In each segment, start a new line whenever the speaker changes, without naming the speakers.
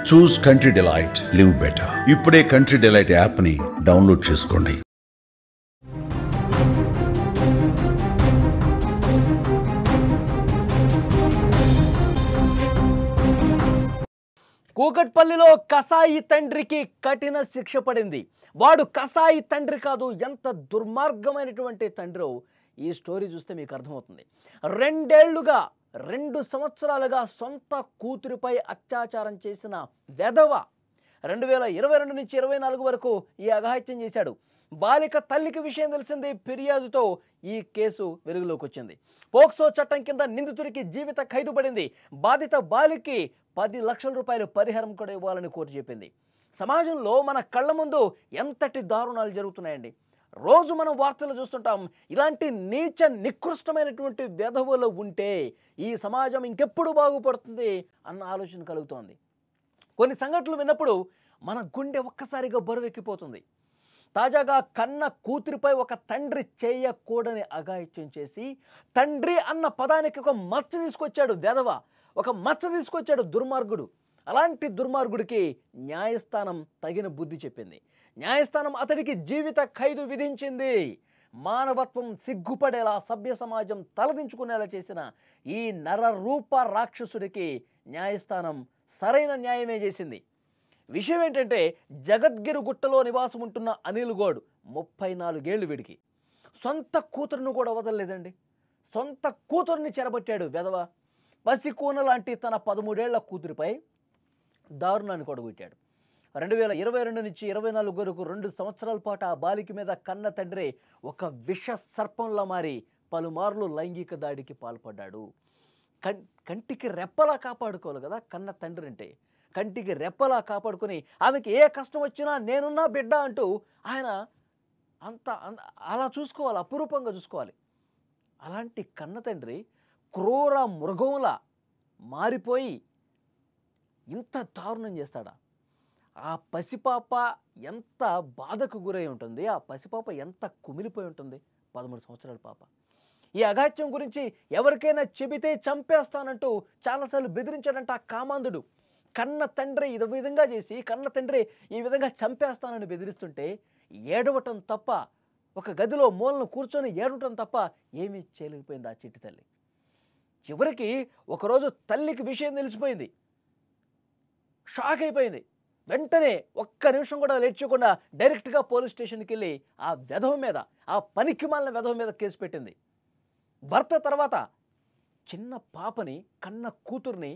చూస్ country delight, live better. ఇప్పుడే country delight యాప్ని download చేసుకోండి.
కూకట్పల్లిలో కసాయి తండ్రికి కఠిన శిక్ష పడింది. వాడు కసాయి తండ్రి కాదు, ఎంత దుర్మార్గమైనటువంటి తండ్రో ఈ స్టోరీ చూస్తే మీకు అర్థమవుతుంది. 2 సంవత్సరాలుగా సొంత కూతురిపై అత్యాచారం చేసిన వెధవ 2022 నుంచి 24 వరకు ఈ అఘాయిత్యం చేశాడు. బాలిక తల్లికి విషయం తెలిసింది. ఫిర్యాదుతో ఈ కేసు వెలుగులోకి వచ్చింది. పోక్సో చట్టం కింద నిందితుడికి జీవిత ఖైదు పడింది. బాధిత బాలికి 10 లక్షల రూపాయలు పరిహారం కూడా ఇవ్వాలని కోర్టు చెప్పింది. సమాజంలో మన కళ్ళ ముందు ఎంతటి దారుణాలు జరుగుతున్నాయండి. రోజు మనం వార్తలు చూస్తుంటాం. ఇలాంటి నీచ నికృష్టమైనటువంటి వెధవలు ఉంటే ఈ సమాజం ఇంకెప్పుడు బాగుపడుతుంది అన్న ఆలోచన కలుగుతోంది. కొన్ని సంఘటనలు విన్నప్పుడు మన గుండె ఒక్కసారిగా బరువెక్కిపోతుంది. తాజాగా కన్న కూతురిపై ఒక తండ్రి చేయకూడని అఘాయిత్యం చేసి తండ్రి అన్న పదానికి ఒక మచ్చ తీసుకొచ్చాడు వెధవ, ఒక మచ్చ తీసుకొచ్చాడు దుర్మార్గుడు. అలాంటి దుర్మార్గుడికి న్యాయస్థానం తగిన బుద్ధి చెప్పింది. న్యాయస్థానం అతడికి జీవిత ఖైదు విధించింది. మానవత్వం సిగ్గుపడేలా, సభ్య సమాజం తలదించుకునేలా చేసిన ఈ నరరూప రాక్షసుడికి న్యాయస్థానం సరైన న్యాయమే చేసింది. విషయం ఏంటంటే, జగద్గిరి గుట్టలో నివాసం ఉంటున్న అనిల్ గౌడ్ 34 ఏళ్ళు. వీడికి సొంత కూతురును కూడా వదలలేదండి. సొంత కూతురుని చెరబట్టాడు వెధవ. పసికూన లాంటి తన 13 ఏళ్ల కూతురిపై దారుణాన్ని కొడగొట్టాడు. 2022 నుంచి 24 వరకు 2 సంవత్సరాల పాటు ఆ బాలిక మీద కన్న తండ్రి ఒక విష సర్పంలా మారి పలుమార్లు లైంగిక దాడికి పాల్పడ్డాడు. కంటికి రెప్పలా కాపాడుకోవాలి కదా కన్న తండ్రి అంటే. కంటికి రెప్పలా కాపాడుకొని ఆమెకి ఏ కష్టం వచ్చినా నేనున్నా బిడ్డ అంటూ ఆయన అలా చూసుకోవాలి, అపురూపంగా చూసుకోవాలి. అలాంటి కన్న తండ్రి క్రూర మృగంలా మారిపోయి ఇంత దారుణం చేస్తాడా? ఆ పసిపాప ఎంత బాధకు గురై ఉంటుంది, ఆ పసిపాప ఎంత కుమిలిపోయి ఉంటుంది. 13 సంవత్సరాల పాప. ఈ అఘాయిత్యం గురించి ఎవరికైనా చెబితే చంపేస్తానంటూ చాలాసార్లు బెదిరించాడంట ఆ కామాంధుడు. కన్న తండ్రి ఈ విధంగా చేసి, కన్న తండ్రి ఈ విధంగా చంపేస్తానని బెదిరిస్తుంటే ఏడవటం తప్ప, ఒక గదిలో మూలను కూర్చొని ఏడవటం తప్ప ఏమీ చేయలేకపోయింది ఆ చిట్టి తల్లి. చివరికి ఒకరోజు తల్లికి విషయం తెలిసిపోయింది. షాక్ అయిపోయింది. వెంటనే ఒక్క నిమిషం కూడా లేట్ చేయకుండా డైరెక్ట్గా పోలీస్ స్టేషన్కి వెళ్ళి ఆ వెధవ మీద, ఆ పనికిమాలిన వెధవ మీద కేసు పెట్టింది. భర్త తర్వాత చిన్న పాపని, కన్న కూతుర్ని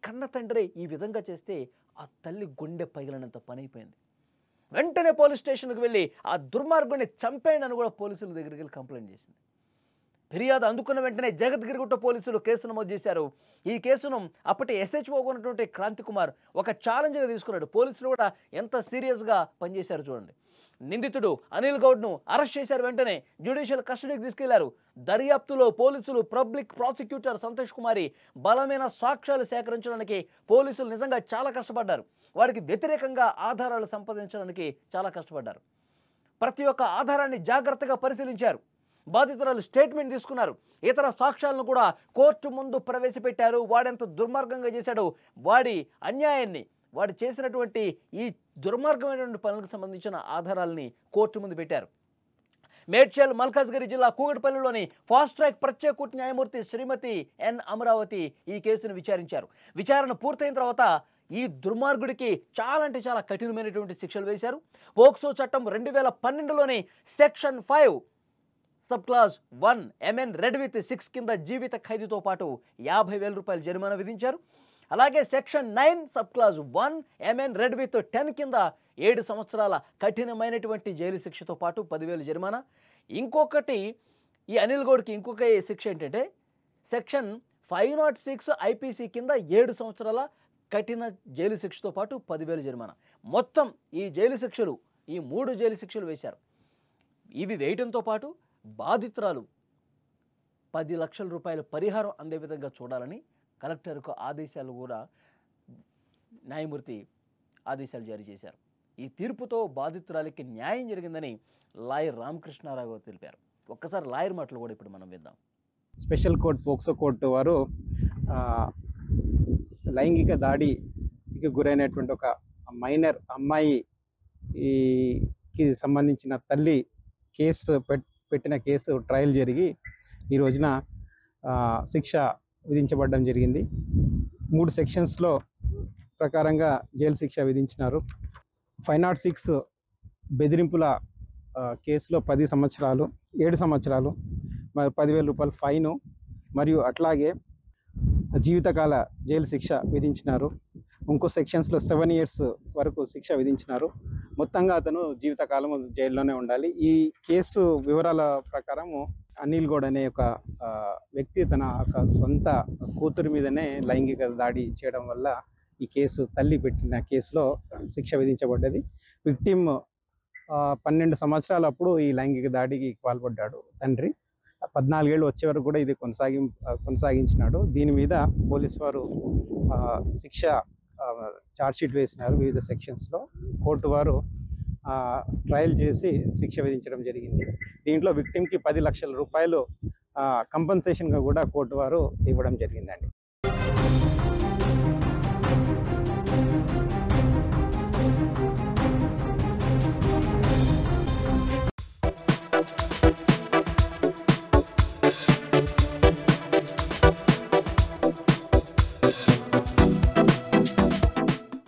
కన్న తండ్రి ఈ విధంగా చేస్తే ఆ తల్లి గుండె పగిలినంత పని అయిపోయింది. వెంటనే పోలీస్ స్టేషన్కి వెళ్ళి ఆ దుర్మార్గుడిని చంపేయండి అని కూడా పోలీసుల దగ్గరికి వెళ్ళి కంప్లైంట్ చేసింది. ఫిర్యాదు అందుకున్న వెంటనే జగద్గిరిగుట్ట పోలీసులు కేసు నమోదు చేశారు. ఈ కేసును అప్పటి SHO ఉన్నటువంటి క్రాంతి కుమార్ ఒక ఛాలెంజ్గా తీసుకున్నాడు. పోలీసులు కూడా ఎంత సీరియస్గా పనిచేశారు చూడండి. నిందితుడు అనిల్ గౌడ్ను అరెస్ట్ చేశారు. వెంటనే జ్యుడిషియల్ కస్టడీకి తీసుకెళ్లారు. దర్యాప్తులో పోలీసులు, పబ్లిక్ ప్రాసిక్యూటర్ సంతోష్ కుమారి బలమైన సాక్ష్యాలు సేకరించడానికి పోలీసులు నిజంగా చాలా కష్టపడ్డారు. వారికి వ్యతిరేకంగా ఆధారాలు సంపాదించడానికి చాలా కష్టపడ్డారు. ప్రతి ఒక్క ఆధారాన్ని జాగ్రత్తగా పరిశీలించారు. బాధితురాలు స్టేట్మెంట్ తీసుకున్నారు. ఇతర సాక్ష్యాలను కూడా కోర్టు ముందు ప్రవేశపెట్టారు. వాడెంత దుర్మార్గంగా చేశాడో, వాడి అన్యాయాన్ని, వాడు చేసినటువంటి ఈ దుర్మార్గమైనటువంటి పనులకు సంబంధించిన ఆధారాలని కోర్టు ముందు పెట్టారు. మేడ్చల్ మల్కాజ్గిరి జిల్లా కూకట్పల్లిలోని ఫాస్ట్ ట్రాక్ ప్రత్యేక కోర్టు న్యాయమూర్తి శ్రీమతి ఎన్ అమరావతి ఈ కేసును విచారించారు. విచారణ పూర్తయిన తర్వాత ఈ దుర్మార్గుడికి చాలా అంటే చాలా కఠినమైనటువంటి శిక్షలు వేశారు. పోక్సో చట్టం 2012లోని section 5 sub clause 1 MN read with 6 కింద జీవిత ఖైదుతో పాటు 50,000 రూపాయల జరిమానా విధించారు. అలాగే section 9 sub clause 1 MN read with 10 కింద 7 సంవత్సరాల కఠినమైనటువంటి జైలు శిక్షతో పాటు 10,000 జరిమానా. ఇంకొకటి ఈ అనిల్ గౌడ్కి ఇంకొక శిక్ష ఏంటంటే సెక్షన్ 506 IPC కింద 7 సంవత్సరాల కఠిన జైలు శిక్షతో పాటు 10,000 జరిమానా. మొత్తం ఈ జైలు శిక్షలు, ఈ 3 జైలు శిక్షలు వేశారు. ఇవి వేయడంతో పాటు బాధితురాలు 10 లక్షల రూపాయల పరిహారం అందే విధంగా చూడాలని కలెక్టర్కు ఆదేశాలు కూడా న్యాయమూర్తి ఆదేశాలు జారీ చేశారు. ఈ తీర్పుతో బాధితురాలికి న్యాయం జరిగిందని లాయర్ రామకృష్ణారావు తెలిపారు. ఒక్కసారి లాయర్ మాటలు కూడా ఇప్పుడు మనం విందాం.
స్పెషల్ కోర్ట్ పోక్సో కోర్టు వారు లైంగిక దాడికి అత్యాచారానికి గురైనటువంటి ఒక మైనర్ అమ్మాయికి సంబంధించిన తల్లి పెట్టిన కేసు ట్రయల్ జరిగి ఈ రోజున శిక్ష విధించబడడం జరిగింది. 3 సెక్షన్స్లో ప్రకారంగా జైలు శిక్ష విధించినారు. 506 బెదిరింపుల కేసులో 10 సంవత్సరాలు, 7 సంవత్సరాలు, 10,000 రూపాయల ఫైను మరియు అట్లాగే జీవితకాల జైలు శిక్ష విధించినారు. ఇంకో సెక్షన్స్లో 7 years వరకు శిక్ష విధించినారు. మొత్తంగా అతను జీవితకాలం జైల్లోనే ఉండాలి. ఈ కేసు వివరాల ప్రకారము అనిల్ గౌడ్ అనే ఒక వ్యక్తి తన ఒక సొంత కూతురు మీదనే లైంగిక దాడి చేయడం వల్ల ఈ కేసు తల్లి పెట్టిన కేసులో శిక్ష విధించబడ్డది. విక్టిమ్ 12 సంవత్సరాలు అప్పుడు ఈ లైంగిక దాడికి పాల్పడ్డాడు తండ్రి. 14 ఏళ్ళు వచ్చే వరకు కూడా ఇది కొనసాగించినాడు. దీని మీద పోలీసు వారు శిక్ష ఛార్జ్షీట్ వేసినారు వివిధ సెక్షన్స్లో. కోర్టు వారు ట్రయల్ చేసి శిక్ష విధించడం జరిగింది. దీంట్లో విక్టిమ్కి 10 లక్షల రూపాయలు కంపెన్సేషన్గా కూడా కోర్టు వారు ఇవ్వడం జరిగిందండి.